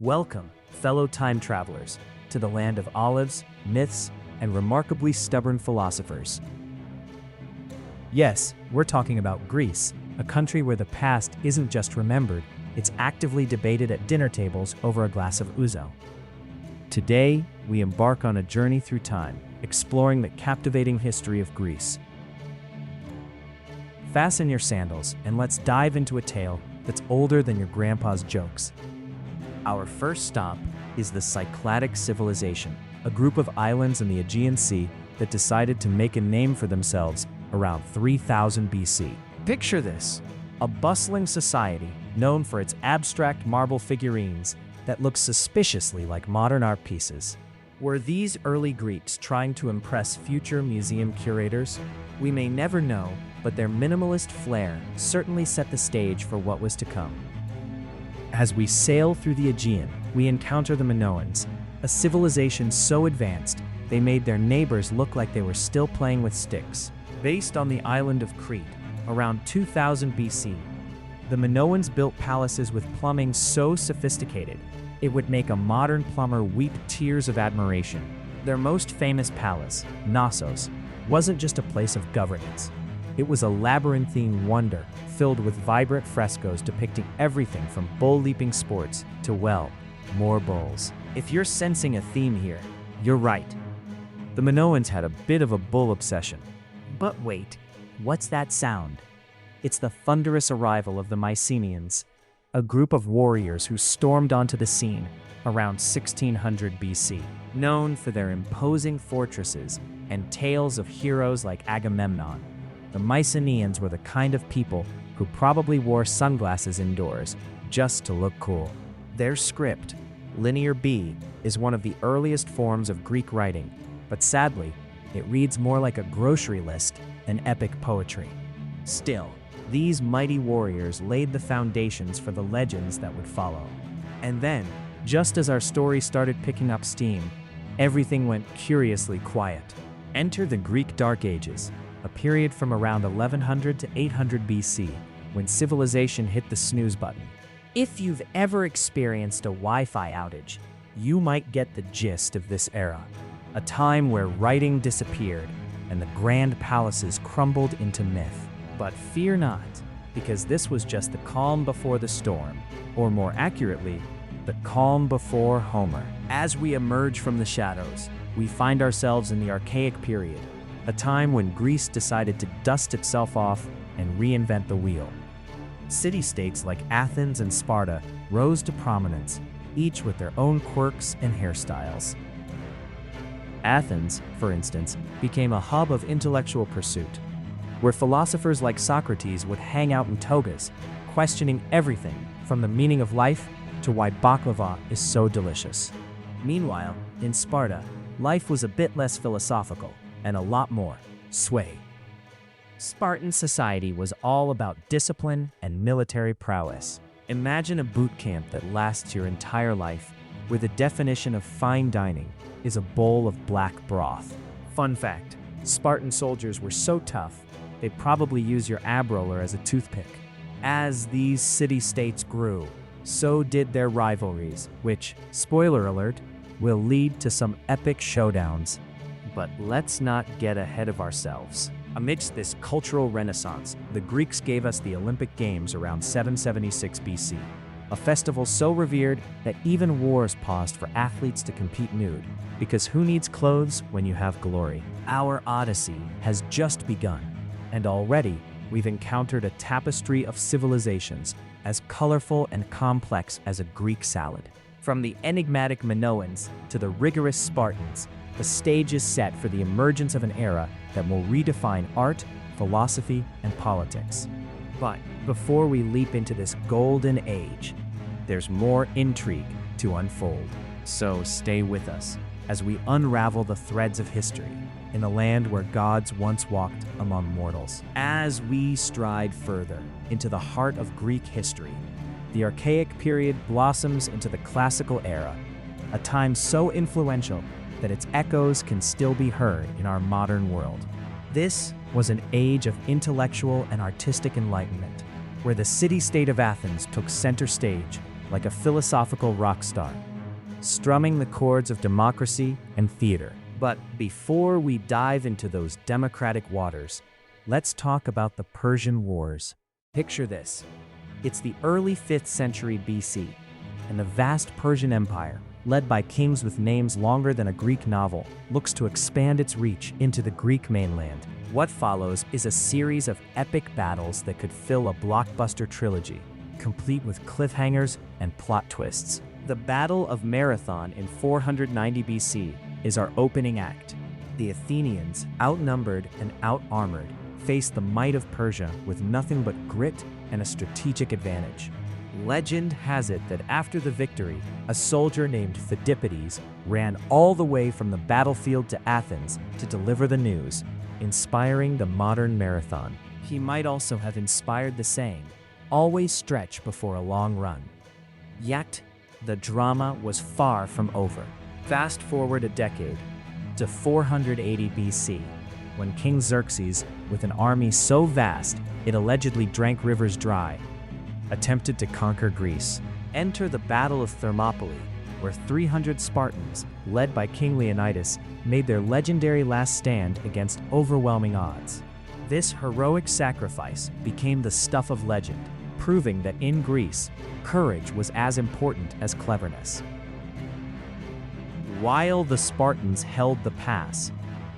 Welcome, fellow time travelers, to the land of olives, myths, and remarkably stubborn philosophers. Yes, we're talking about Greece, a country where the past isn't just remembered, it's actively debated at dinner tables over a glass of ouzo. Today, we embark on a journey through time, exploring the captivating history of Greece. Fasten your sandals and let's dive into a tale that's older than your grandpa's jokes. Our first stop is the Cycladic civilization, a group of islands in the Aegean Sea that decided to make a name for themselves around 3000 BC. Picture this, a bustling society known for its abstract marble figurines that look suspiciously like modern art pieces. Were these early Greeks trying to impress future museum curators? We may never know, but their minimalist flair certainly set the stage for what was to come. As we sail through the Aegean, we encounter the Minoans, a civilization so advanced they made their neighbors look like they were still playing with sticks. Based on the island of Crete, around 2000 BC, the Minoans built palaces with plumbing so sophisticated it would make a modern plumber weep tears of admiration. Their most famous palace, Knossos, wasn't just a place of governance. It was a labyrinthine wonder filled with vibrant frescoes depicting everything from bull-leaping sports to, well, more bulls. If you're sensing a theme here, you're right. The Minoans had a bit of a bull obsession. But wait, what's that sound? It's the thunderous arrival of the Mycenaeans, a group of warriors who stormed onto the scene around 1600 BC. Known for their imposing fortresses and tales of heroes like Agamemnon, the Mycenaeans were the kind of people who probably wore sunglasses indoors just to look cool. Their script, Linear B, is one of the earliest forms of Greek writing, but sadly, it reads more like a grocery list than epic poetry. Still, these mighty warriors laid the foundations for the legends that would follow. And then, just as our story started picking up steam, everything went curiously quiet. Enter the Greek Dark Ages, a period from around 1100 to 800 BC, when civilization hit the snooze button. If you've ever experienced a Wi-Fi outage, you might get the gist of this era, a time where writing disappeared and the grand palaces crumbled into myth. But fear not, because this was just the calm before the storm, or more accurately, the calm before Homer. As we emerge from the shadows, we find ourselves in the Archaic Period, a time when Greece decided to dust itself off and reinvent the wheel. City-states like Athens and Sparta rose to prominence, each with their own quirks and hairstyles. Athens, for instance, became a hub of intellectual pursuit, where philosophers like Socrates would hang out in togas, questioning everything from the meaning of life to why baklava is so delicious. Meanwhile, in Sparta, life was a bit less philosophical and a lot more sway. Spartan society was all about discipline and military prowess. Imagine a boot camp that lasts your entire life, where the definition of fine dining is a bowl of black broth. Fun fact, Spartan soldiers were so tough, they'd probably use your ab roller as a toothpick. As these city-states grew, so did their rivalries, which, spoiler alert, will lead to some epic showdowns. But let's not get ahead of ourselves. Amidst this cultural renaissance, the Greeks gave us the Olympic Games around 776 BC, a festival so revered that even wars paused for athletes to compete nude, because who needs clothes when you have glory? Our odyssey has just begun, and already we've encountered a tapestry of civilizations as colorful and complex as a Greek salad. From the enigmatic Minoans to the rigorous Spartans, the stage is set for the emergence of an era that will redefine art, philosophy, and politics. But before we leap into this golden age, there's more intrigue to unfold. So stay with us as we unravel the threads of history in a land where gods once walked among mortals. As we stride further into the heart of Greek history, the Archaic Period blossoms into the Classical Era, a time so influential that its echoes can still be heard in our modern world. This was an age of intellectual and artistic enlightenment, where the city-state of Athens took center stage, like a philosophical rock star, strumming the chords of democracy and theater. But before we dive into those democratic waters, let's talk about the Persian Wars. Picture this. It's the early 5th century BC, and the vast Persian Empire, led by kings with names longer than a Greek novel, looks to expand its reach into the Greek mainland. What follows is a series of epic battles that could fill a blockbuster trilogy, complete with cliffhangers and plot twists. The Battle of Marathon in 490 BC is our opening act. The Athenians, outnumbered and out-armored, faced the might of Persia with nothing but grit and a strategic advantage. Legend has it that after the victory, a soldier named Phidippides ran all the way from the battlefield to Athens to deliver the news, inspiring the modern marathon. He might also have inspired the saying, "Always stretch before a long run." Yet, the drama was far from over. Fast forward a decade, to 480 BC, when King Xerxes, with an army so vast it allegedly drank rivers dry, attempted to conquer Greece. Enter the Battle of Thermopylae, where 300 Spartans, led by King Leonidas, made their legendary last stand against overwhelming odds. This heroic sacrifice became the stuff of legend, proving that in Greece, courage was as important as cleverness. While the Spartans held the pass,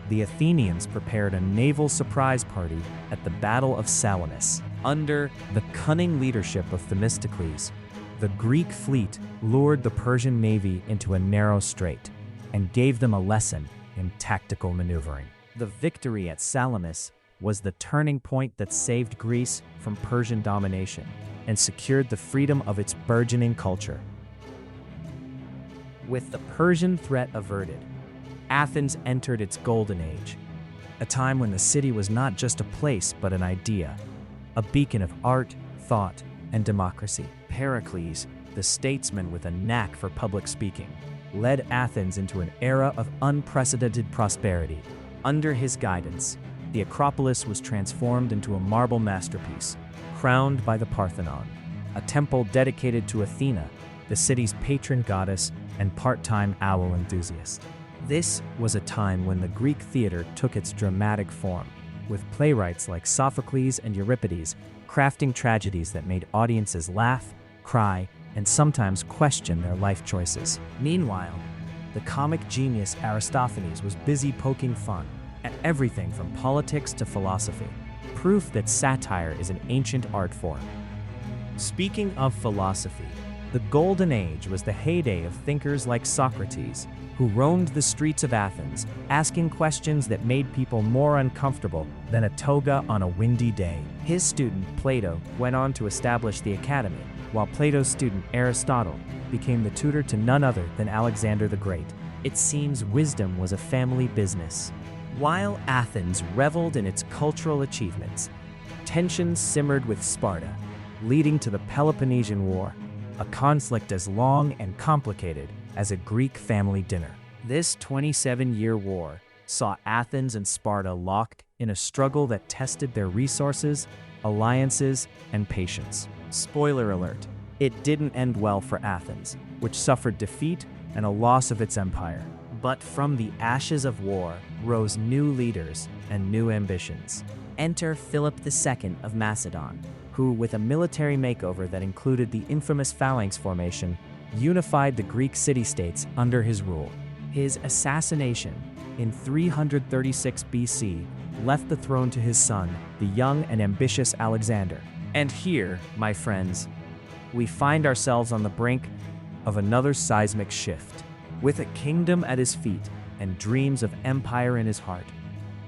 the Athenians prepared a naval surprise party at the Battle of Salamis. Under the cunning leadership of Themistocles, the Greek fleet lured the Persian navy into a narrow strait and gave them a lesson in tactical maneuvering. The victory at Salamis was the turning point that saved Greece from Persian domination and secured the freedom of its burgeoning culture. With the Persian threat averted, Athens entered its golden age, a time when the city was not just a place but an idea, a beacon of art, thought, and democracy. Pericles, the statesman with a knack for public speaking, led Athens into an era of unprecedented prosperity. Under his guidance, the Acropolis was transformed into a marble masterpiece, crowned by the Parthenon, a temple dedicated to Athena, the city's patron goddess and part-time owl enthusiast. This was a time when the Greek theater took its dramatic form, with playwrights like Sophocles and Euripides crafting tragedies that made audiences laugh, cry, and sometimes question their life choices. Meanwhile, the comic genius Aristophanes was busy poking fun at everything from politics to philosophy, proof that satire is an ancient art form. Speaking of philosophy, the Golden Age was the heyday of thinkers like Socrates, who roamed the streets of Athens, asking questions that made people more uncomfortable than a toga on a windy day. His student, Plato, went on to establish the academy, while Plato's student, Aristotle, became the tutor to none other than Alexander the Great. It seems wisdom was a family business. While Athens reveled in its cultural achievements, tensions simmered with Sparta, leading to the Peloponnesian War, a conflict as long and complicated as a Greek family dinner. This 27-year war saw Athens and Sparta locked in a struggle that tested their resources, alliances, and patience. Spoiler alert, it didn't end well for Athens, which suffered defeat and a loss of its empire. But from the ashes of war rose new leaders and new ambitions. Enter Philip II of Macedon, who, with a military makeover that included the infamous phalanx formation, unified the Greek city-states under his rule. His assassination in 336 BC left the throne to his son, the young and ambitious Alexander. And here, my friends, we find ourselves on the brink of another seismic shift. With a kingdom at his feet and dreams of empire in his heart,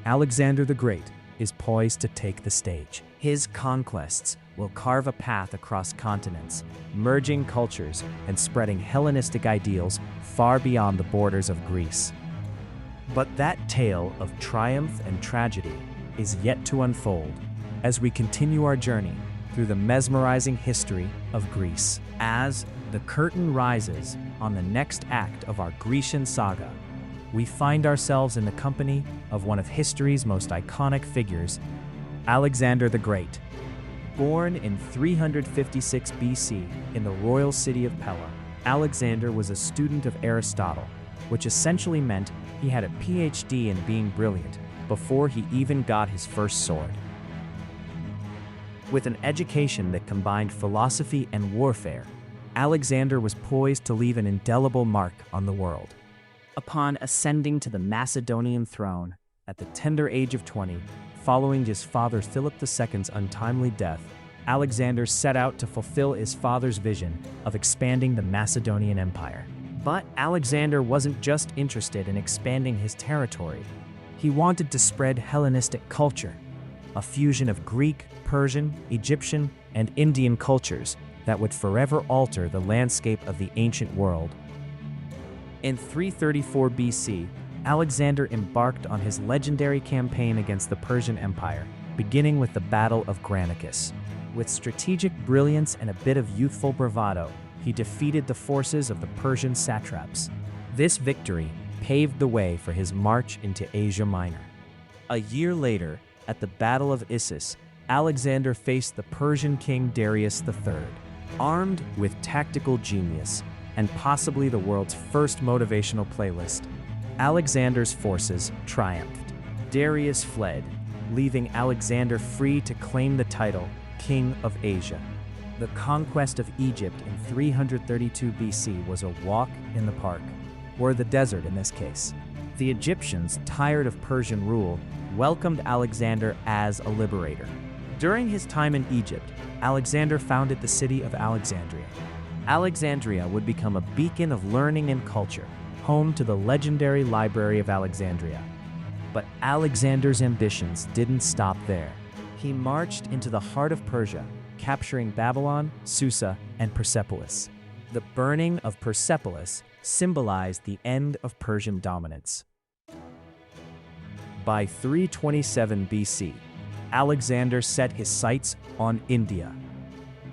Alexander the Great is poised to take the stage. His conquests will carve a path across continents, merging cultures and spreading Hellenistic ideals far beyond the borders of Greece. But that tale of triumph and tragedy is yet to unfold as we continue our journey through the mesmerizing history of Greece. As the curtain rises on the next act of our Grecian saga, we find ourselves in the company of one of history's most iconic figures, Alexander the Great. Born in 356 BC in the royal city of Pella, Alexander was a student of Aristotle, which essentially meant he had a PhD in being brilliant before he even got his first sword. With an education that combined philosophy and warfare, Alexander was poised to leave an indelible mark on the world. Upon ascending to the Macedonian throne at the tender age of 20, following his father Philip II's untimely death, Alexander set out to fulfill his father's vision of expanding the Macedonian Empire. But Alexander wasn't just interested in expanding his territory. He wanted to spread Hellenistic culture, a fusion of Greek, Persian, Egyptian, and Indian cultures that would forever alter the landscape of the ancient world. In 334 BC, Alexander embarked on his legendary campaign against the Persian Empire, beginning with the Battle of Granicus. With strategic brilliance and a bit of youthful bravado, he defeated the forces of the Persian satraps. This victory paved the way for his march into Asia Minor. A year later, at the Battle of Issus, Alexander faced the Persian king Darius III. Armed with tactical genius and possibly the world's first motivational playlist, Alexander's forces triumphed. Darius fled, leaving Alexander free to claim the title King of Asia. The conquest of Egypt in 332 BC was a walk in the park, or the desert in this case. The Egyptians, tired of Persian rule, welcomed Alexander as a liberator. During his time in Egypt, Alexander founded the city of Alexandria. Alexandria would become a beacon of learning and culture, home to the legendary Library of Alexandria. But Alexander's ambitions didn't stop there. He marched into the heart of Persia, capturing Babylon, Susa, and Persepolis. The burning of Persepolis symbolized the end of Persian dominance. By 327 BC, Alexander set his sights on India.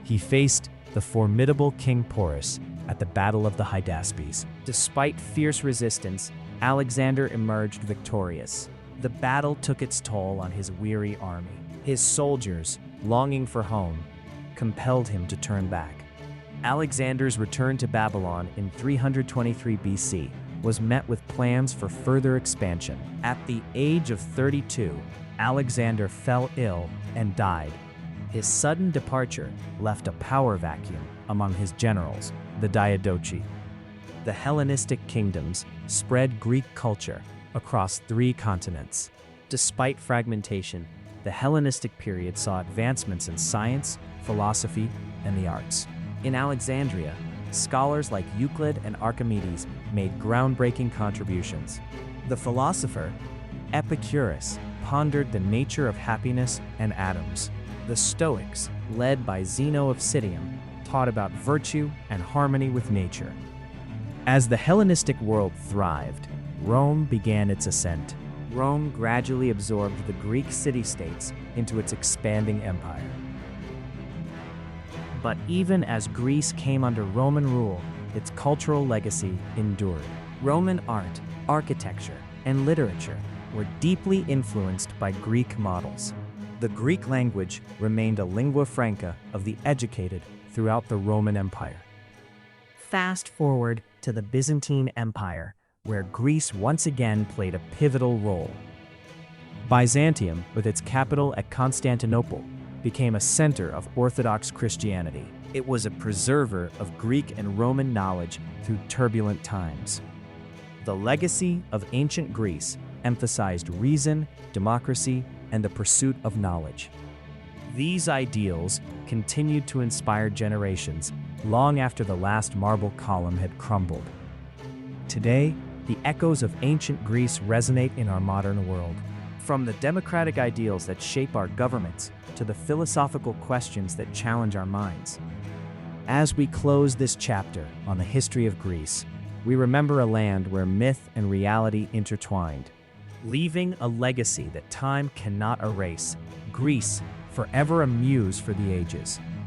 He faced the formidable King Porus at the Battle of the Hydaspes. Despite fierce resistance, Alexander emerged victorious. The battle took its toll on his weary army. His soldiers, longing for home, compelled him to turn back. Alexander's return to Babylon in 323 BC was met with plans for further expansion. At the age of 32, Alexander fell ill and died. His sudden departure left a power vacuum among his generals, the Diadochi. The Hellenistic kingdoms spread Greek culture across 3 continents. Despite fragmentation, the Hellenistic period saw advancements in science, philosophy, and the arts. In Alexandria, scholars like Euclid and Archimedes made groundbreaking contributions. The philosopher Epicurus pondered the nature of happiness and atoms. The Stoics, led by Zeno of Citium, taught about virtue and harmony with nature. As the Hellenistic world thrived, Rome began its ascent. Rome gradually absorbed the Greek city-states into its expanding empire. But even as Greece came under Roman rule, its cultural legacy endured. Roman art, architecture, and literature were deeply influenced by Greek models. The Greek language remained a lingua franca of the educated throughout the Roman Empire. Fast forward to the Byzantine Empire, where Greece once again played a pivotal role. Byzantium, with its capital at Constantinople, became a center of Orthodox Christianity. It was a preserver of Greek and Roman knowledge through turbulent times. The legacy of ancient Greece emphasized reason, democracy, and the pursuit of knowledge. These ideals continued to inspire generations long after the last marble column had crumbled. Today, the echoes of ancient Greece resonate in our modern world. From the democratic ideals that shape our governments to the philosophical questions that challenge our minds. As we close this chapter on the history of Greece, we remember a land where myth and reality intertwined, leaving a legacy that time cannot erase. Greece, forever a muse for the ages.